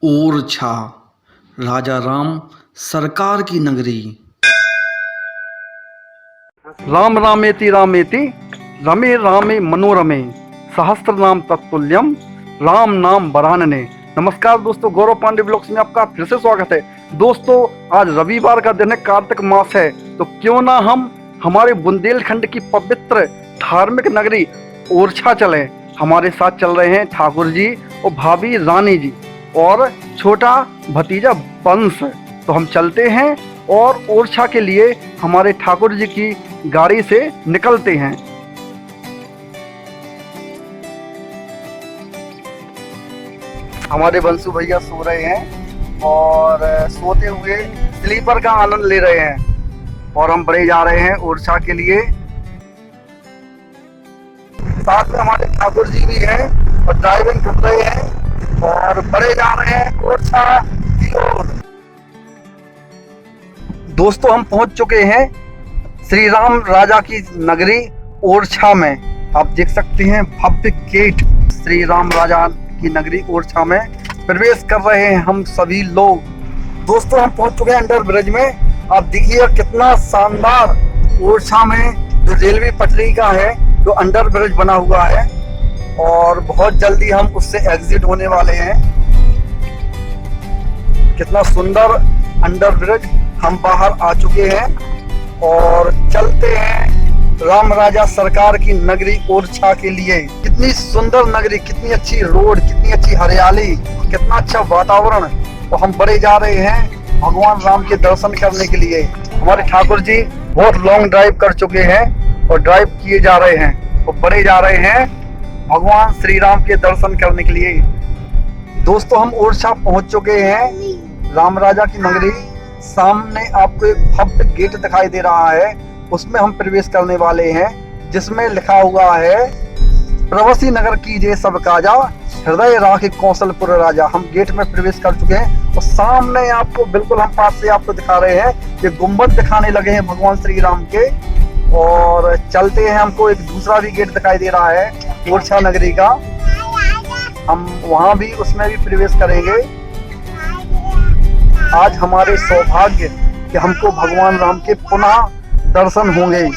ओरछा, राजा राम सरकार की नगरी। राम रामेति रामेति रमे रामे मनोरमे सहस्त्र नाम तत्तुल्यम राम नाम वरानने। नमस्कार दोस्तों, गौरव पांडे ब्लॉग्स में आपका फिर से स्वागत है। दोस्तों, आज रविवार का दिन है, कार्तिक मास है, तो क्यों ना हम हमारे बुंदेलखंड की पवित्र धार्मिक नगरी ओरछा चले। हमारे साथ चल रहे हैं ठाकुर जी और भाभी रानी जी और छोटा भतीजा वंश। तो हम चलते हैं और ओरछा के लिए हमारे ठाकुर जी की गाड़ी से निकलते हैं। हमारे बंसू भैया सो रहे हैं और सोते हुए स्लीपर का आनंद ले रहे हैं और हम बड़े जा रहे हैं ओरछा के लिए। साथ में हमारे ठाकुर जी भी हैं और ड्राइविंग कर रहे हैं और बड़े जा रहे हैं ओरछा की ओर। दोस्तों, हम पहुंच चुके हैं श्री राम राजा की नगरी ओरछा में। आप देख सकते हैं भव्य गेट। श्री राम राजा की नगरी ओरछा में प्रवेश कर रहे हैं हम सभी लोग। दोस्तों, हम पहुंच चुके हैं अंडर ब्रिज में। आप देखिए कितना शानदार ओरछा में जो रेलवे पटरी का है, जो अंडर ब्रिज बना हुआ है और बहुत जल्दी हम उससे एग्जिट होने वाले हैं। कितना सुंदर अंडर ब्रिज। हम बाहर आ चुके हैं और चलते हैं राम राजा सरकार की नगरी ओरछा के लिए। कितनी सुंदर नगरी, कितनी अच्छी रोड, कितनी अच्छी हरियाली, कितना अच्छा वातावरण। तो हम बड़े जा रहे हैं भगवान राम के दर्शन करने के लिए। हमारे ठाकुर जी बहुत लॉन्ग ड्राइव कर चुके हैं और ड्राइव किए जा रहे हैं और बड़े जा रहे हैं भगवान श्री राम के दर्शन करने के लिए। दोस्तों, हम ओरछा पहुंच चुके हैं, राम राजा की नगरी। सामने आपको एक भव्य गेट दिखाई दे रहा है, उसमें हम प्रवेश करने वाले हैं, जिसमें लिखा हुआ है प्रवासी नगर कीजिए सब काजा, हृदय राखे कौशलपुर राजा। हम गेट में प्रवेश कर चुके हैं और सामने आपको बिल्कुल हम पास से आपको दिखा रहे हैं, ये गुम्बद दिखाने लगे हैं भगवान श्री राम के। और चलते हैं, हमको एक दूसरा भी गेट दिखाई दे रहा है ओरछा नगरी का। हम वहां भी उसमें भी प्रवेश करेंगे। आज हमारे सौभाग्य कि हमको भगवान राम के पुनः दर्शन होंगे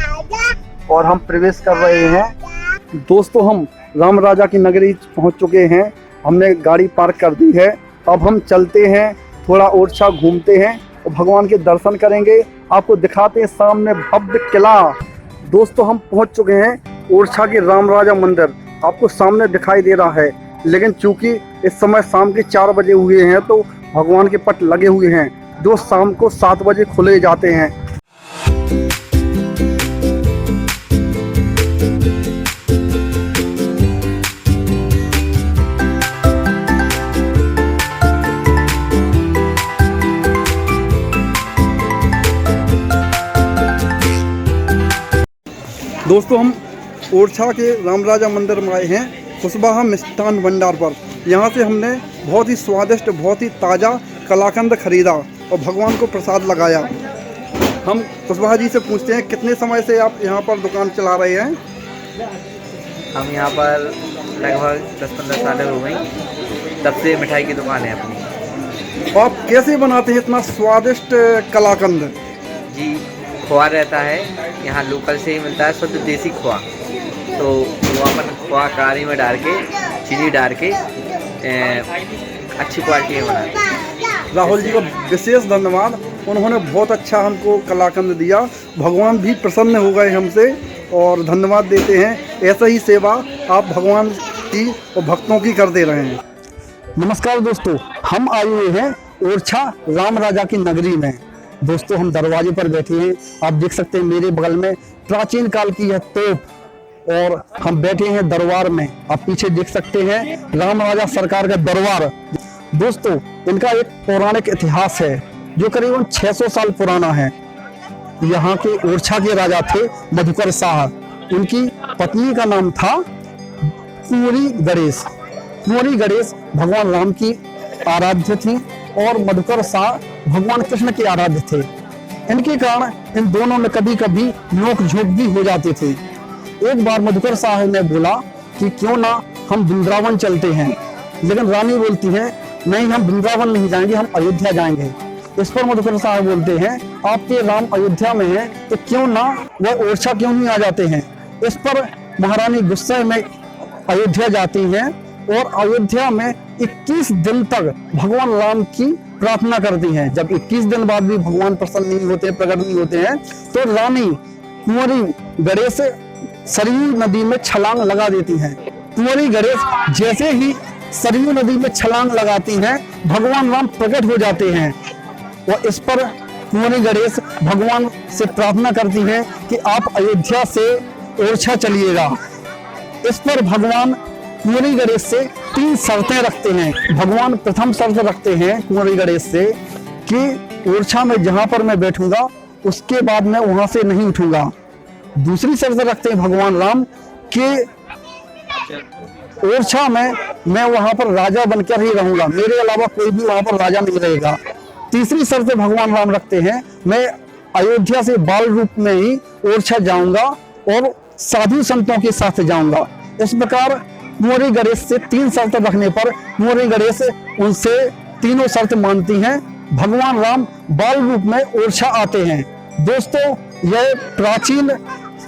और हम प्रवेश कर रहे हैं। दोस्तों, हम राम राजा की नगरी पहुंच चुके हैं। हमने गाड़ी पार्क कर दी है। अब हम चलते हैं, थोड़ा ओरछा घूमते हैं और भगवान के दर्शन करेंगे। आपको दिखाते हैं सामने भव्य किला। दोस्तों, हम पहुंच चुके हैं ओरछा के राम राजा मंदिर। आपको सामने दिखाई दे रहा है, लेकिन चूंकि इस समय शाम के 4 बजे हुए हैं तो भगवान के पट लगे हुए हैं, जो शाम को 7 बजे खुले जाते हैं। दोस्तों, हम ओरछा के राम राजा मंदिर में आए हैं, कुशवाहा मिष्ठान भंडार पर। यहाँ से हमने बहुत ही स्वादिष्ट, बहुत ही ताज़ा कलाकंद खरीदा और भगवान को प्रसाद लगाया। हम कुशवाहा जी से पूछते हैं, कितने समय से आप यहाँ पर दुकान चला रहे हैं? हम यहाँ पर लगभग 10-15 साल हो गई, तब से मिठाई की दुकान है अपनी। आप कैसे बनाते हैं इतना स्वादिष्ट कलाकंद? जी, खोआ रहता है, यहाँ लोकल से ही मिलता है, शुद्ध देसी खोआ। तो वो अपन खोआ कढ़ाई में डाल के, चीनी डाल के अच्छी क्वालिटी में बनाते हैं। राहुल जी को विशेष धन्यवाद, उन्होंने बहुत अच्छा हमको कलाकंद दिया। भगवान भी प्रसन्न हो गए हमसे और धन्यवाद देते हैं। ऐसा ही सेवा आप भगवान की और भक्तों की करते रहें। नमस्कार दोस्तों, हम आए हुए हैं ओरछा राम राजा की नगरी में। दोस्तों, हम दरवाजे पर बैठे हैं। आप देख सकते हैं मेरे बगल में प्राचीन काल की यह तोप और हम बैठे हैं दरबार में। आप पीछे देख सकते हैं राम राजा सरकार का दरबार। दोस्तों, इनका एक पौराणिक इतिहास है जो करीबन 600 साल पुराना है। यहाँ के ओरछा के राजा थे मधुकर शाह। उनकी पत्नी का नाम था कुंवरी गणेश। कुंवरी गणेश भगवान राम की आराध्य थी और मधुकर शाह भगवान कृष्ण के आराध्य थे। इनके कारण इन दोनों में कभी कभी नोक झोंक भी हो जाते थे। एक बार मधुकर शाह ने बोला कि क्यों ना हम वृंदावन चलते हैं, लेकिन रानी बोलती है नहीं हम वृंदावन नहीं जाएंगे, हम अयोध्या जाएंगे। इस पर मधुकर साहब बोलते हैं आपके राम अयोध्या में हैं तो क्यों ना वह ओरछा क्यों नहीं आ जाते हैं। इस पर महारानी गुस्से में अयोध्या जाती हैं और अयोध्या में 21 दिन तक भगवान राम की प्रार्थना करती हैं। जब 21 दिन बाद भी भगवान प्रसन्न नहीं होते, प्रकट नहीं होते हैं, तो रानी कुंवरी गणेश सरयू नदी में छलांग लगा देती हैं। कुंवरी गणेश जैसे ही सरयू नदी में छलांग लगाती हैं, भगवान राम प्रकट हो जाते हैं। और इस पर कुंवरी गणेश भगवान से प्रार्थना करती हैं कि आप अयोध्या से ओरछा चलिएगा। इस पर भगवान कुंवरी गणेश से 3 शर्तें रखते हैं। भगवान प्रथम शर्त रखते हैं कुंवरी गणेश से कि ओरछा में जहां पर मैं बैठूंगा उसके बाद मैं वहां से नहीं उठूंगा। दूसरी शर्त रखते हैं भगवान राम कि ओरछा में मैं वहां पर राजा बनकर ही रहूंगा, मेरे अलावा कोई भी वहां पर राजा नहीं रहेगा। तीसरी शर्त भगवान राम रखते हैं मैं अयोध्या से बाल रूप में ही ओरछा जाऊंगा और साधु संतों के साथ जाऊंगा। इस प्रकार कुंवरी गणेश से 3 शर्त रखने पर कुंवरी गणेश उनसे तीनों शर्त मानती हैं। भगवान राम बाल रूप में ओरछा आते हैं। दोस्तों, यह प्राचीन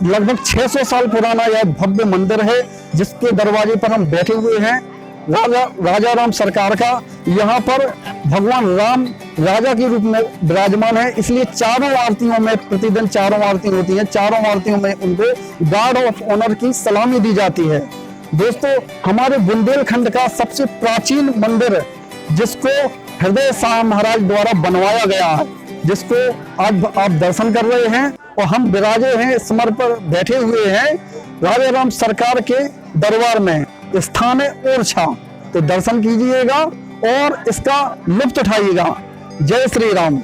लगभग 600 साल पुराना यह भव्य मंदिर है जिसके दरवाजे पर हम बैठे हुए हैं। राजा राम सरकार का यहाँ पर भगवान राम राजा के रूप में विराजमान है, इसलिए चारों आरतियों में प्रतिदिन 4 आरती होती हैं। चारों आरतियों में उनको गार्ड ऑफ ऑनर की सलामी दी जाती है। दोस्तों, हमारे बुंदेलखंड का सबसे प्राचीन मंदिर जिसको हृदय शाह महाराज द्वारा बनवाया गया है, जिसको आज आप दर्शन कर रहे हैं और हम विराजे हैं, स्मर पर बैठे हुए हैं राजा राम सरकार के दरबार में। स्थान है ओरछा, तो दर्शन कीजिएगा और इसका लुत्फ उठाइएगा। जय श्री राम।